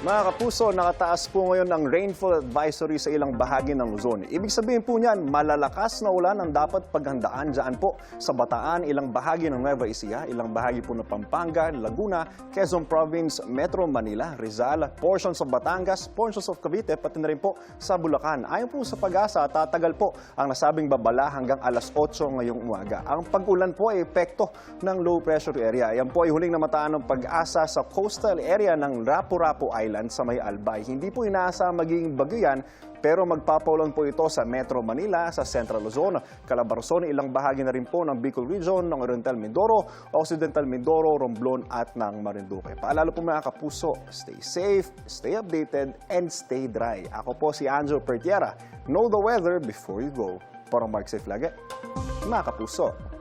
Mga kapuso, nakataas po ngayon ang rainfall advisory sa ilang bahagi ng Luzon. Ibig sabihin po niyan, malalakas na ulan ang dapat paghandaan dyan po sa Bataan, ilang bahagi ng Nueva Ecija, ilang bahagi po ng Pampanga, Laguna, Quezon Province, Metro Manila, Rizal, portions of Batangas, portions of Cavite, pati na rin po sa Bulacan. Ayon po sa Pag-asa, tatagal po ang nasabing babala hanggang alas 8 ngayong umaga. Ang pag-ulan po ay epekto ng low pressure area. Yan po ay huling namataan ng Pag-asa sa coastal area ng Lapu-Lapu Island sa may Albay. Hindi po inaasahang magiging bagyo yan, pero magpapaulan po ito sa Metro Manila, sa Central Luzon, Calabarzon, ilang bahagi na rin po ng Bicol Region, ng Oriental Mindoro, Occidental Mindoro, Romblon at ng Marinduque. Paalala po mga kapuso, stay safe, stay updated, and stay dry. Ako po si Angel Pertiera. Know the weather before you go. Para Mark Safe lagi, mga kapuso.